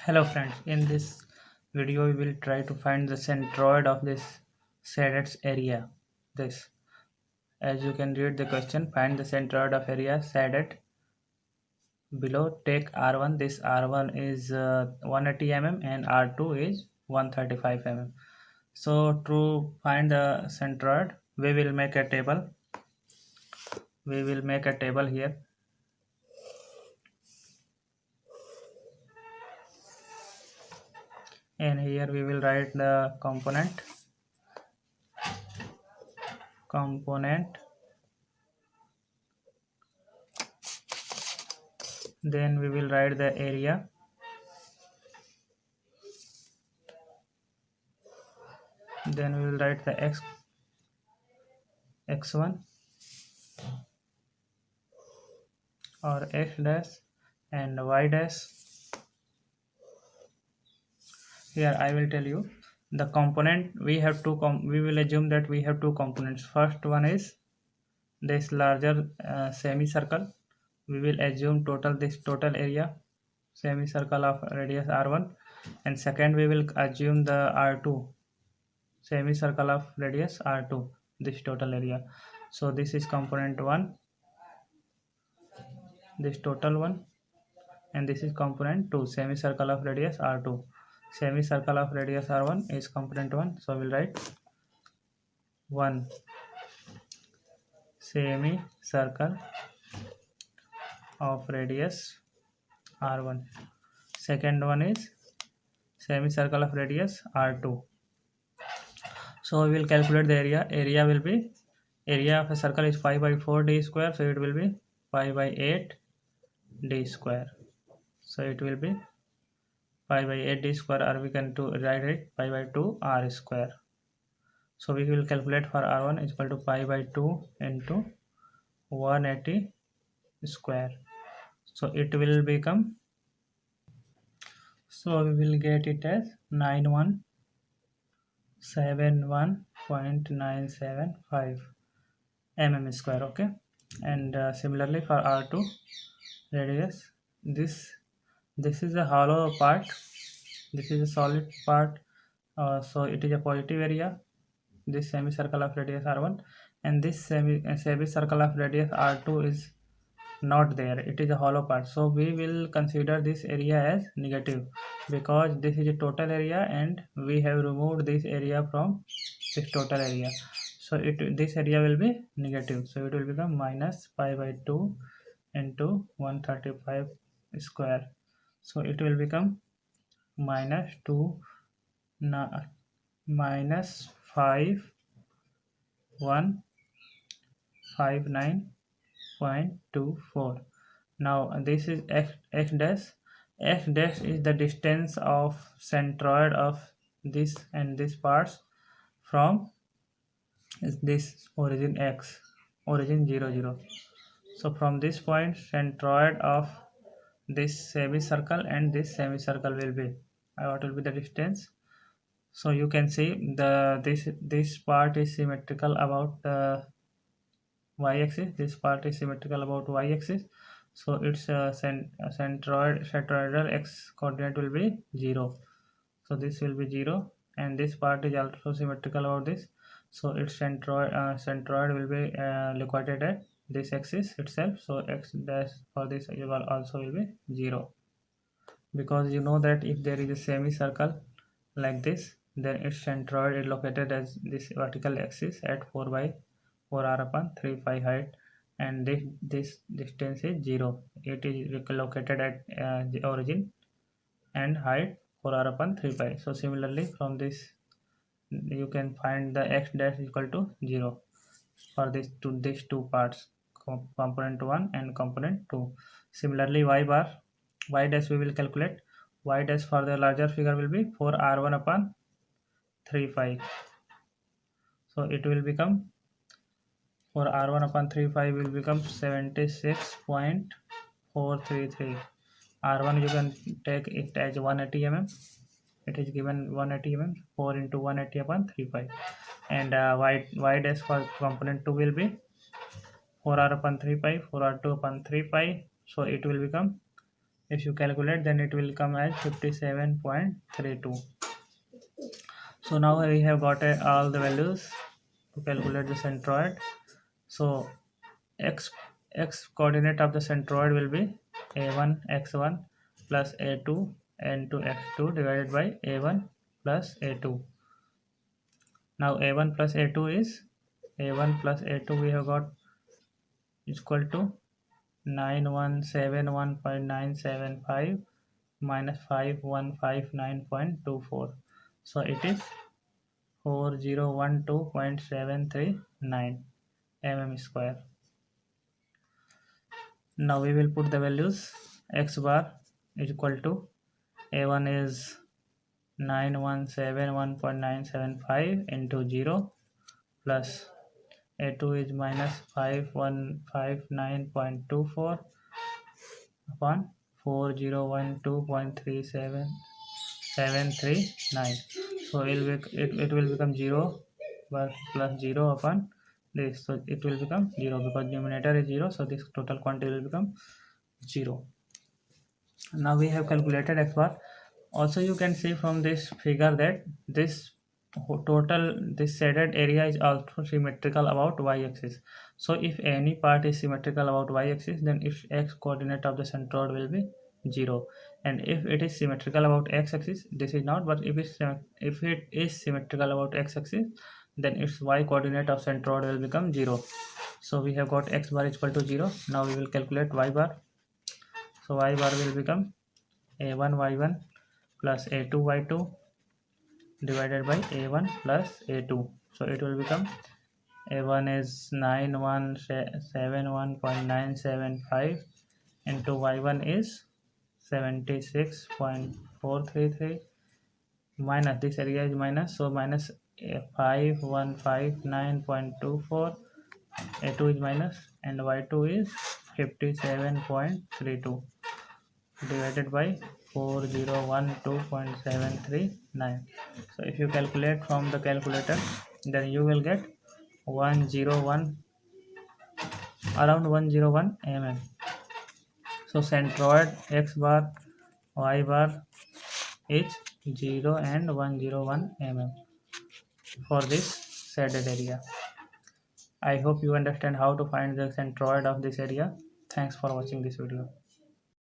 Hello friends, in this video we will try to find the centroid of this shaded area. This, as you can read the question, find the centroid of area shaded below. Take R1. This R1 is 180 mm and R2 is 135 mm. So to find the centroid, we will make a table. We will make a table here, and here we will write the component. Then we will write the area. Then we will write the x1 or x dash and y dash. Here I will tell you the component. We have two we will assume that we have two components. First one is this larger semicircle. We will assume this total area semicircle of radius r1, and second we will assume the r2 semicircle of radius r2, this total area. So this is component 1, this total one, and this is component 2, semicircle of radius r2. Semicircle of radius r1 is component 1, so we'll write 1 semicircle of radius r1. Second one is semicircle of radius r2. So we will calculate the area. Area of a circle is 5 by 4 d square, so it will be 5 by 8 d square. So it will be 5 by 8 d square, or we can write it 5 by 2 r square. So we will calculate for r1 is equal to pi by 2 into 180 square. So it will become, so we will get it as 9171.975 mm square. Okay, and similarly for r2 radius, this is a hollow part, this is a solid part, so it is a positive area, this semicircle of radius r1, and this semicircle of radius r2 is not there, it is a hollow part. So we will consider this area as negative, because this is a total area and we have removed this area from this total area. So this area will be negative, so it will become minus pi by 2 into 135 square. So it will become minus 2 minus 5159.24. Now this is x dash. X dash is the distance of centroid of this and this parts from this origin x, origin 0 0. So from this point centroid of this semicircle and this semicircle will be, what will be the distance. So you can see this part is symmetrical about y-axis, this part is symmetrical about y-axis, so its centroidal x coordinate will be 0. So this will be 0, and this part is also symmetrical about this, so its centroid will be located at this axis itself, so x dash for this also will be 0. Because you know that if there is a semicircle like this, then its centroid is located as this vertical axis at 4 by 4 r upon 3 pi height, and this distance is 0. It is located at the origin and height 4 r upon 3 pi. So similarly from this you can find the x dash equal to 0 for these two parts, component 1 and component 2. Similarly y dash we will calculate. Y dash for the larger figure will be 4 r1 upon 3 pi. So it will become, for r1 upon 3 pi will become 76.433. r1 you can take it as 180 mm, it is given 180 mm, 4 into 180 upon 3 pi, and y dash for component 2 will be 4 r upon 3 pi, 4 r2 upon 3 pi, so it will become If you calculate, then it will come as 57.32. So now we have got all the values to calculate the centroid. So x coordinate of the centroid will be a1 x1 plus a2 n2 x2 divided by a1 plus a2. Now a1 plus a2 is we have got equal to 9171.975 minus 5159.24. So it is 4012.739 mm square. Now we will put the values. X bar is equal to a1 is 9171.975 into 0 plus a2 is minus 5159.24 upon 4012.37739. So it will become 0 plus 0 upon this. So it will become 0 because numerator is 0. So this total quantity will become 0. Now we have calculated x bar. Also you can see from this figure that this shaded area is also symmetrical about y-axis. So if any part is symmetrical about y-axis, then its x coordinate of the centroid will be 0, and if it is symmetrical about x-axis, this is not, but if it is symmetrical about x-axis, then its y coordinate of centroid will become 0. So we have got x bar is equal to 0. Now we will calculate y bar. So y bar will become a1 y1 plus a2 y2 divided by a1 plus a2. So it will become a1 is 9171.975 into y1 is 76.433 minus this area is minus, so minus 5159.24, a2 is minus, and y2 is 57.32 divided by 4012.739. So if you calculate from the calculator, then you will get 101, around 101 mm. So centroid x bar y bar is 0 and 101 mm for this shaded area. I hope you understand how to find the centroid of this area. Thanks for watching this video.